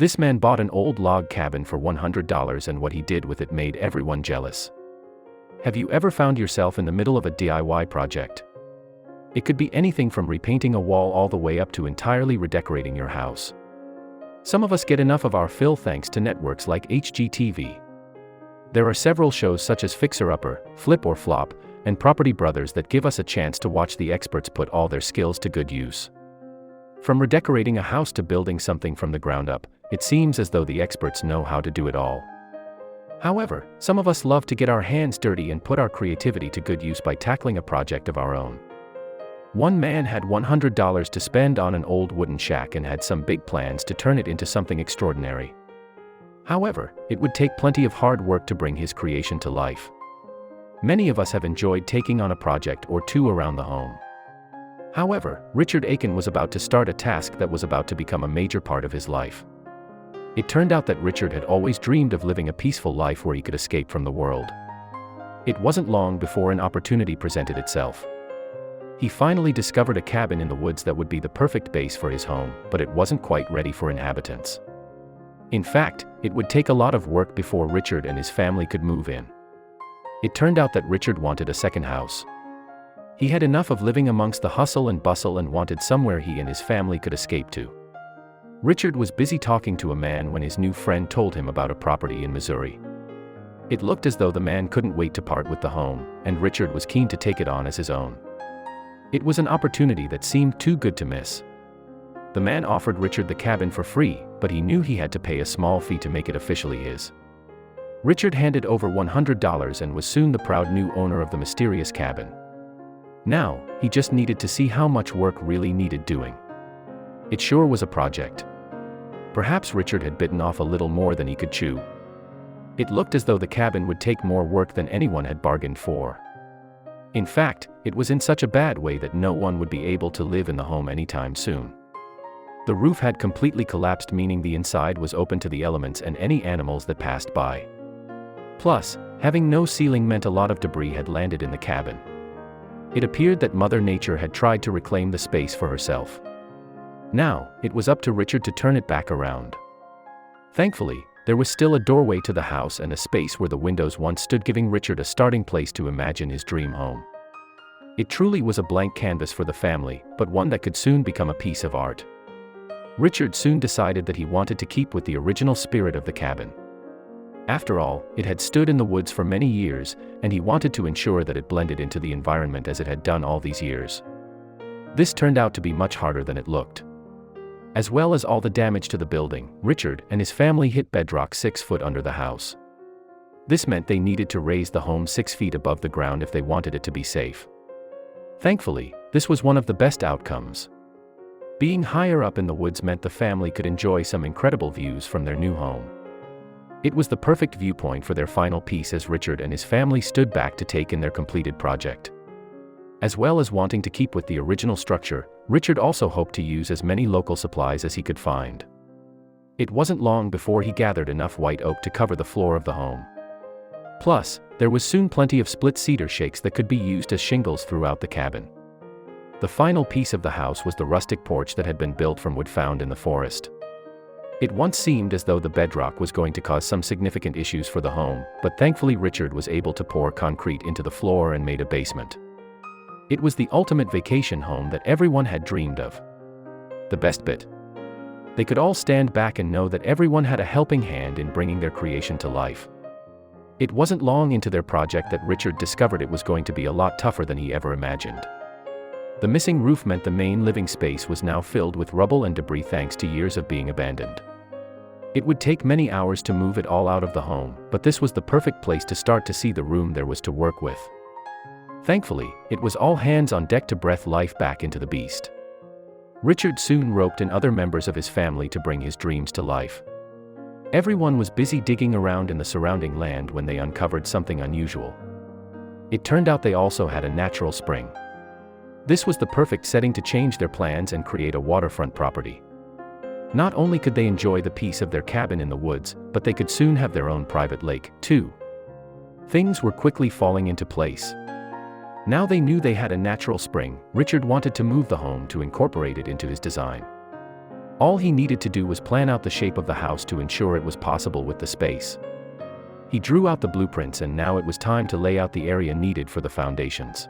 This man bought an old log cabin for $100, and what he did with it made everyone jealous. Have you ever found yourself in the middle of a DIY project? It could be anything from repainting a wall all the way up to entirely redecorating your house. Some of us get enough of our fill thanks to networks like HGTV. There are several shows such as Fixer Upper, Flip or Flop, and Property Brothers that give us a chance to watch the experts put all their skills to good use. From redecorating a house to building something from the ground up, it seems as though the experts know how to do it all. However, some of us love to get our hands dirty and put our creativity to good use by tackling a project of our own. One man had $100 to spend on an old wooden shack and had some big plans to turn it into something extraordinary. However, it would take plenty of hard work to bring his creation to life. Many of us have enjoyed taking on a project or two around the home. However, Richard Aiken was about to start a task that was about to become a major part of his life. It turned out that Richard had always dreamed of living a peaceful life where he could escape from the world. It wasn't long before an opportunity presented itself. He finally discovered a cabin in the woods that would be the perfect base for his home, but it wasn't quite ready for inhabitants. In fact, it would take a lot of work before Richard and his family could move in. It turned out that Richard wanted a second house. He had enough of living amongst the hustle and bustle and wanted somewhere he and his family could escape to. Richard was busy talking to a man when his new friend told him about a property in Missouri. It looked as though the man couldn't wait to part with the home, and Richard was keen to take it on as his own. It was an opportunity that seemed too good to miss. The man offered Richard the cabin for free, but he knew he had to pay a small fee to make it officially his. Richard handed over $100 and was soon the proud new owner of the mysterious cabin. Now, he just needed to see how much work really needed doing. It sure was a project. Perhaps Richard had bitten off a little more than he could chew. It looked as though the cabin would take more work than anyone had bargained for. In fact, it was in such a bad way that no one would be able to live in the home anytime soon. The roof had completely collapsed, meaning the inside was open to the elements and any animals that passed by. Plus, having no ceiling meant a lot of debris had landed in the cabin. It appeared that Mother Nature had tried to reclaim the space for herself. Now, it was up to Richard to turn it back around. Thankfully, there was still a doorway to the house and a space where the windows once stood, giving Richard a starting place to imagine his dream home. It truly was a blank canvas for the family, but one that could soon become a piece of art. Richard soon decided that he wanted to keep with the original spirit of the cabin. After all, it had stood in the woods for many years, and he wanted to ensure that it blended into the environment as it had done all these years. This turned out to be much harder than it looked. As well as all the damage to the building, Richard and his family hit bedrock 6 foot under the house. This meant they needed to raise the home 6 feet above the ground if they wanted it to be safe. Thankfully, this was one of the best outcomes. Being higher up in the woods meant the family could enjoy some incredible views from their new home. It was the perfect viewpoint for their final piece as Richard and his family stood back to take in their completed project. As well as wanting to keep with the original structure, Richard also hoped to use as many local supplies as he could find. It wasn't long before he gathered enough white oak to cover the floor of the home. Plus, there was soon plenty of split cedar shakes that could be used as shingles throughout the cabin. The final piece of the house was the rustic porch that had been built from wood found in the forest. It once seemed as though the bedrock was going to cause some significant issues for the home, but thankfully Richard was able to pour concrete into the floor and made a basement. It was the ultimate vacation home that everyone had dreamed of. The best bit? They could all stand back and know that everyone had a helping hand in bringing their creation to life. It wasn't long into their project that Richard discovered it was going to be a lot tougher than he ever imagined. The missing roof meant the main living space was now filled with rubble and debris thanks to years of being abandoned. It would take many hours to move it all out of the home, but this was the perfect place to start to see the room there was to work with. Thankfully, it was all hands on deck to breathe life back into the beast. Richard soon roped in other members of his family to bring his dreams to life. Everyone was busy digging around in the surrounding land when they uncovered something unusual. It turned out they also had a natural spring. This was the perfect setting to change their plans and create a waterfront property. Not only could they enjoy the peace of their cabin in the woods, but they could soon have their own private lake, too. Things were quickly falling into place. Now they knew they had a natural spring. Richard wanted to move the home to incorporate it into his design. All he needed to do was plan out the shape of the house to ensure it was possible with the space. He drew out the blueprints, and now it was time to lay out the area needed for the foundations.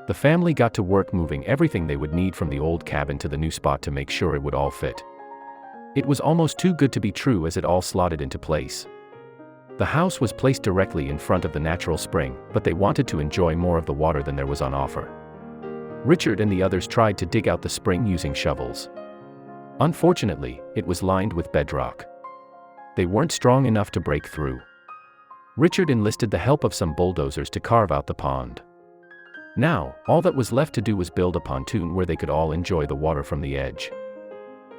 The family got to work moving everything they would need from the old cabin to the new spot to make sure it would all fit. It was almost too good to be true as it all slotted into place. The house was placed directly in front of the natural spring, but they wanted to enjoy more of the water than there was on offer. Richard and the others tried to dig out the spring using shovels. Unfortunately, it was lined with bedrock. They weren't strong enough to break through. Richard enlisted the help of some bulldozers to carve out the pond. Now, all that was left to do was build a pontoon where they could all enjoy the water from the edge.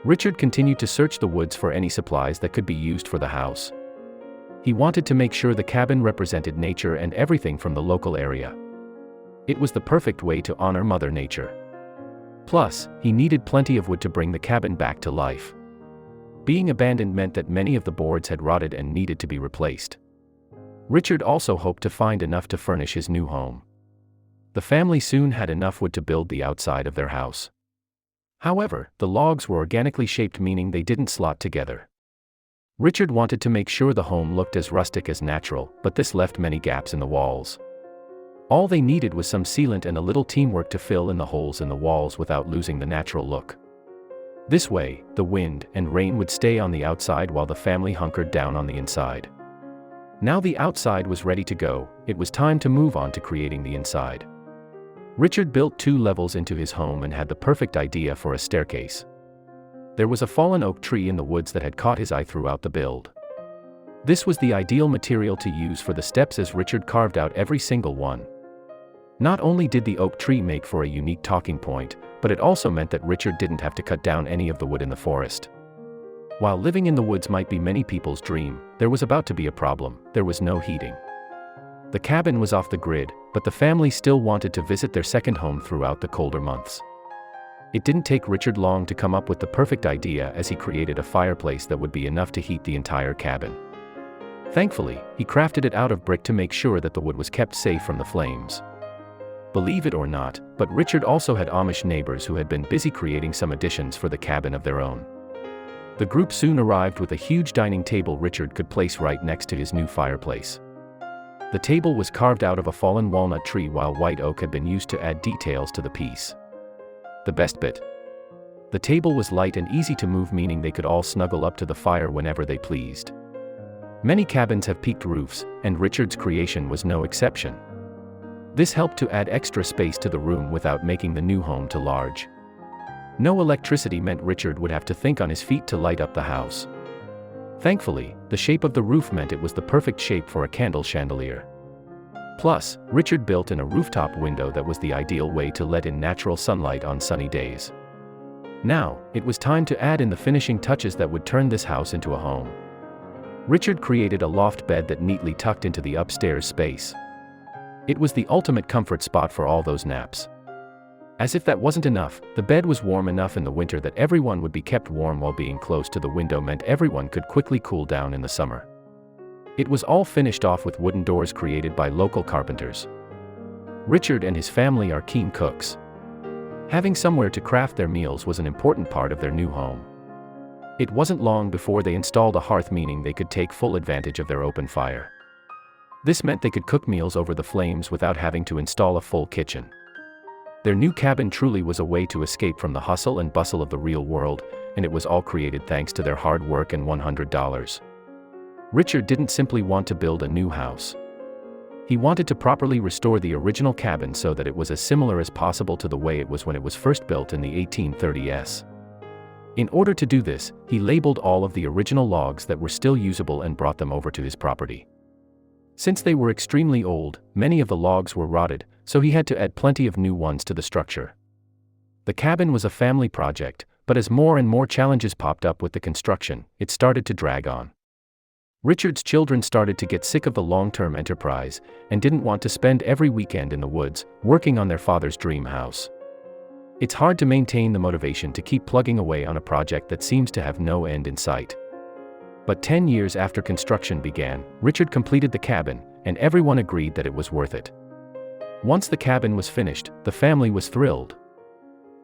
Richard continued to search the woods for any supplies that could be used for the house. He wanted to make sure the cabin represented nature and everything from the local area. It was the perfect way to honor Mother Nature. Plus, he needed plenty of wood to bring the cabin back to life. Being abandoned meant that many of the boards had rotted and needed to be replaced. Richard also hoped to find enough to furnish his new home. The family soon had enough wood to build the outside of their house. However, the logs were organically shaped, meaning they didn't slot together. Richard wanted to make sure the home looked as rustic as natural, but this left many gaps in the walls. All they needed was some sealant and a little teamwork to fill in the holes in the walls without losing the natural look. This way, the wind and rain would stay on the outside while the family hunkered down on the inside. Now the outside was ready to go, it was time to move on to creating the inside. Richard built 2 levels into his home and had the perfect idea for a staircase. There was a fallen oak tree in the woods that had caught his eye throughout the build. This was the ideal material to use for the steps as Richard carved out every single one. Not only did the oak tree make for a unique talking point, but it also meant that Richard didn't have to cut down any of the wood in the forest. While living in the woods might be many people's dream, there was about to be a problem: there was no heating. The cabin was off the grid, but the family still wanted to visit their second home throughout the colder months. It didn't take Richard long to come up with the perfect idea as he created a fireplace that would be enough to heat the entire cabin. Thankfully, he crafted it out of brick to make sure that the wood was kept safe from the flames. Believe it or not, but Richard also had Amish neighbors who had been busy creating some additions for the cabin of their own. The group soon arrived with a huge dining table Richard could place right next to his new fireplace. The table was carved out of a fallen walnut tree, while white oak had been used to add details to the piece. The best bit: the table was light and easy to move, meaning they could all snuggle up to the fire whenever they pleased. Many cabins have peaked roofs, and Richard's creation was no exception. This helped to add extra space to the room without making the new home too large. No electricity meant Richard would have to think on his feet to light up the house. Thankfully, the shape of the roof meant it was the perfect shape for a candle chandelier. Plus, Richard built in a rooftop window that was the ideal way to let in natural sunlight on sunny days. Now, it was time to add in the finishing touches that would turn this house into a home. Richard created a loft bed that neatly tucked into the upstairs space. It was the ultimate comfort spot for all those naps. As if that wasn't enough, the bed was warm enough in the winter that everyone would be kept warm, while being close to the window meant everyone could quickly cool down in the summer. It was all finished off with wooden doors created by local carpenters. Richard and his family are keen cooks. Having somewhere to craft their meals was an important part of their new home. It wasn't long before they installed a hearth, meaning they could take full advantage of their open fire. This meant they could cook meals over the flames without having to install a full kitchen. Their new cabin truly was a way to escape from the hustle and bustle of the real world, and it was all created thanks to their hard work and $100. Richard didn't simply want to build a new house. He wanted to properly restore the original cabin so that it was as similar as possible to the way it was when it was first built in the 1830s. In order to do this, he labeled all of the original logs that were still usable and brought them over to his property. Since they were extremely old, many of the logs were rotted, so he had to add plenty of new ones to the structure. The cabin was a family project, but as more and more challenges popped up with the construction, it started to drag on. Richard's children started to get sick of the long-term enterprise, and didn't want to spend every weekend in the woods, working on their father's dream house. It's hard to maintain the motivation to keep plugging away on a project that seems to have no end in sight. But 10 years after construction began, Richard completed the cabin, and everyone agreed that it was worth it. Once the cabin was finished, the family was thrilled.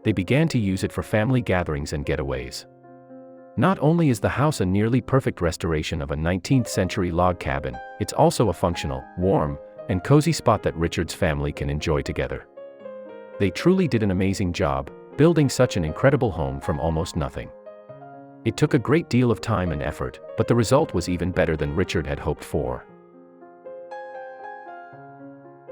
They began to use it for family gatherings and getaways. Not only is the house a nearly perfect restoration of a 19th century log cabin, it's also a functional, warm, and cozy spot that Richard's family can enjoy together. They truly did an amazing job, building such an incredible home from almost nothing. It took a great deal of time and effort, but the result was even better than Richard had hoped for.